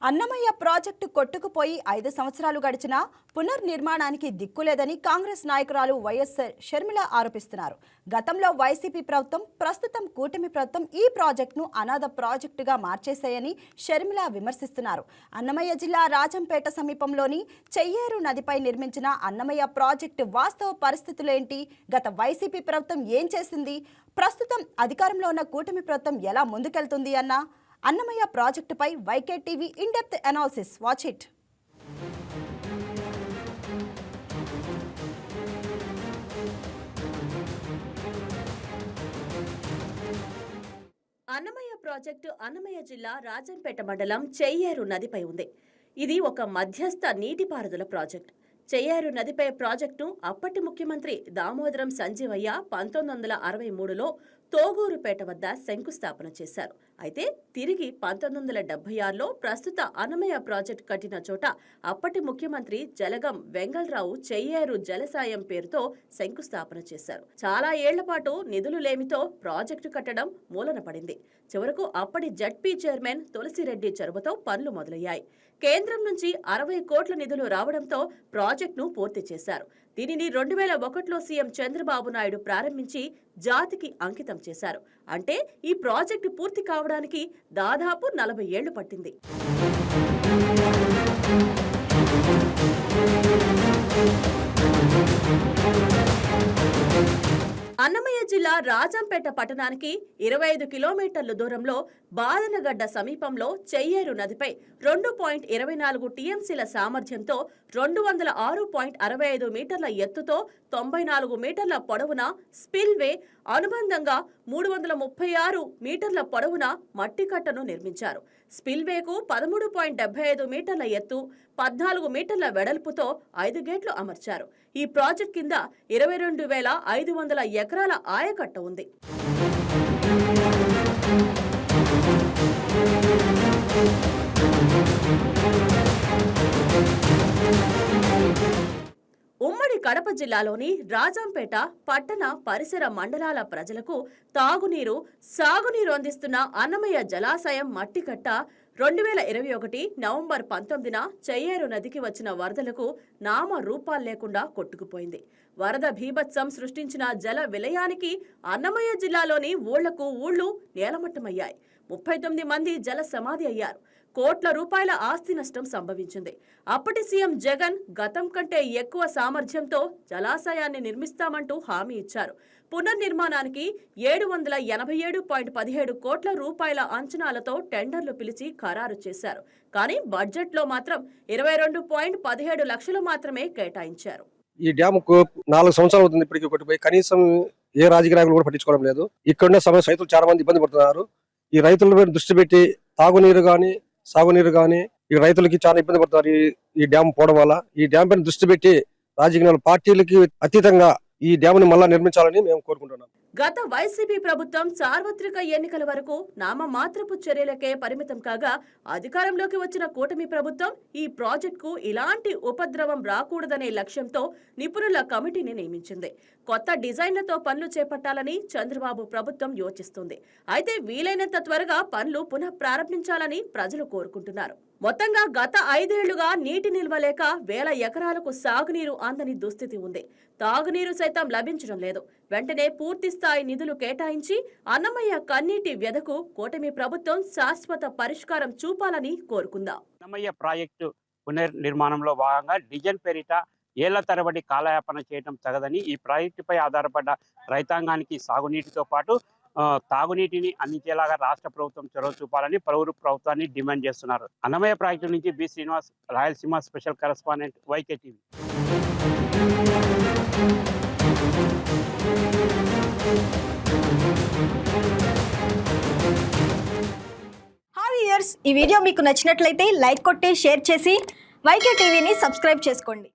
Annamayya project కొట్టుకుపోయి 5 సంవత్సరాలు గడిచినా పునర్నిర్మాణానికి దిక్కులేదని కాంగ్రెస్ నాయకురాలు వైఎస్ షర్మిల ఆరోపిస్తున్నారు. గతంలో వైసీపీ ప్రభుత్వం, ప్రస్తుతం కూటమి ప్రభుత్వం ఈ ప్రాజెక్టును అనాథ ప్రాజెక్టుగా మార్చేశాయని షర్మిల విమర్శిస్తున్నారు. అన్నమయ్య జిల్లా రాజంపేట సమీపంలోని చెయ్యేరు నదిపై నిర్మించిన అన్నమయ్య ప్రాజెక్టు వాస్తవ పరిస్థితులేంటి, గత వైసీపీ ప్రభుత్వం ఏం చేసింది, ప్రస్తుతం అధికారంలో ఉన్న కూటమి ప్రభుత్వం ఎలా ముందుకెళ్తుంది అన్న అన్నమయ్య ప్రాజెక్టుపై YK TV in depth analysis. Watch it. Annamayya project Annamayya జిల్లా రాజంపేట మండలం చెయ్యేరు నదిపై ఉంది. ఇది ఒక మధ్యస్థ నీటిపారుదల ప్రాజెక్టు. చెయ్యేరు నదిపై ప్రాజెక్టును అప్పటి ముఖ్యమంత్రి దామోదరం సంజీవయ్య 1963లో తోగూరుపేట వద్ద శంకుస్థాపన చేశారు. అయితే తిరిగి 1976లో ప్రస్తుత అన్నమయ్య ప్రాజెక్టు కట్టిన చోట అప్పటి ముఖ్యమంత్రి జలగం వెంగళరావు చెయ్యేరు జలసాయం పేరుతో శంకుస్థాపన చేశారు. చాలా ఏళ్ల పాటు నిధులు లేమితో ప్రాజెక్టు కట్టడం మూలన పడింది. చివరకు అప్పటి జడ్పీ చైర్మన్ తులసిరెడ్డి చొరవతో పనులు మొదలయ్యాయి. కేంద్రం నుంచి 60 కోట్ల నిధులు రావడంతో ప్రాజెక్టును పూర్తి చేశారు. దీనిని 2001లో సీఎం చంద్రబాబు నాయుడు ప్రారంభించి జాతికి అంకితం చేశారు. అంటే ఈ ప్రాజెక్టు పూర్తి కావడానికి దాదాపు 40 ఏళ్లు పట్టింది. అన్నమయ్య జిల్లా రాజంపేట పట్టణానికి 25 కిలోమీటర్ల దూరంలో బాదనగడ్డ సమీపంలో చెయ్యేరు నదిపై 2.24 టీఎంసీల సామర్థ్యంతో 206.65 మీటర్ల ఎత్తుతో 94 మీటర్ల పొడవున స్పిల్వే, అనుబంధంగా 336 మీటర్ల పొడవున మట్టి కట్టను నిర్మించారు. స్పిల్వేకు 13.75 మీటర్ల ఎత్తు, 14 మీటర్ల వెడల్పుతో 5 గేట్లు అమర్చారు. ఈ ప్రాజెక్ట్ కింద 22,500 ఎకరాల ఆయకట్ట ఉంది. ఉమ్మడి కడప జిల్లాలోని రాజంపేట పట్టణ పరిసర మండలాల ప్రజలకు తాగునీరు, సాగునీరు అందిస్తున్న అన్నమయ్య జలాశయం మట్టికట్ట 2021 నవంబర్ 19న చెయ్యేరు నదికి వచ్చిన వరదలకు నామ రూపాలు లేకుండా కొట్టుకుపోయింది. వరద భీభత్సం సృష్టించిన జల విలయానికి అన్నమయ్య జిల్లాలోని ఊళ్లకు ఊళ్లు నేలమట్టమయ్యాయి. 39 మంది జల సమాధి అయ్యారు. కోట్ల రూపాయల ఆస్తి నష్టం సంభవించింది. అప్పటి సీఎం జగన్ గతం కంటే ఎక్కువ సామర్థ్యంతో జలాశయాన్ని నిర్మిస్తామంటూ హామీ ఇచ్చారు. పునర్నిర్మాణానికి 787.17 కోట్ల రూపాయల అంచనాలతో టెండర్లు పిలిచి ఖరారు చేశారు. కానీ బడ్జెట్లో మాత్రం 22.17 లక్షలు మాత్రమే కేటాయించారు. ఈ డ్యాముకు 4 సంవత్సరాలు అవుతుంది ఇప్పటికీ కొట్టిపోయి. కనీసం ఏ రాజకీయ నాయకులు కూడా పట్టించుకోవడం లేదు. ఇక్కడున్న సమస్య రైతులు చాలా మంది ఇబ్బంది పడుతున్నారు. ఈ రైతుల మీద దృష్టి పెట్టి తాగునీరు గాని, సాగునీరు గాని ఈ రైతులకి చాలా ఇబ్బంది పడుతున్నారు. ఈ డ్యామ్ పోవడం వల్ల ఈ డ్యామ్ పైన దృష్టి పెట్టి రాజకీయ పార్టీలకి అతీతంగా ఈ డ్యామ్ని మళ్ళా నిర్మించాలని మేము కోరుకుంటున్నాం. గత వైసీపీ ప్రభుత్వం సార్వత్రిక ఎన్నికల వరకు నామమాత్రపు చర్యలకే పరిమితం కాగా, అధికారంలోకి వచ్చిన కూటమి ప్రభుత్వం ఈ ప్రాజెక్టుకు ఇలాంటి ఉపద్రవం రాకూడదనే లక్ష్యంతో నిపుణుల కమిటీని నియమించింది. కొత్త డిజైన్లతో పనులు చేపట్టాలని చంద్రబాబు ప్రభుత్వం యోచిస్తుంది. అయితే వీలైనంత త్వరగా పనులు పునః ప్రారంభించాలని ప్రజలు కోరుకుంటున్నారు. మొత్తంగా గత 5 ఏళ్లుగా నీటి నిల్వ లేక వేల ఎకరాలకు సాగునీరు అందని దుస్థితి ఉంది. తాగునీరు సైతం లభించడం లేదు. వెంటనే పూర్తి స్థాయి నిధులు కేటాయించి అన్నమయ్య కన్నీటి వ్యధకు కూటమి ప్రభుత్వం శాశ్వత పరిష్కారం చూపాలని కోరుకుందాం. అన్నమయ్య ప్రాజెక్టు పునర్నిర్మాణంలో భాగంగా డిజైన్ పేరిట ఏళ్ల తరబడి కాలయాపన చేయడం తగదని, ఈ ప్రాజెక్టుపై ఆధారపడ్డ రైతాంగానికి సాగునీటితో పాటు తాగునీటిని అందించేలాగా రాష్ట్ర ప్రభుత్వం చొరవ చూపాలని పలువురు ప్రభుత్వాన్ని డిమాండ్ చేస్తున్నారు. అన్నమయ్య ప్రాజెక్టు నుంచి B Srinivas, Rayalaseema special correspondent, YK TV. Hi viewers, ఈ వీడియో మీకు నచ్చినట్లయితే లైక్ కొట్టి షేర్ చేసి వైకే టీవీని సబ్స్క్రైబ్ చేసుకోండి.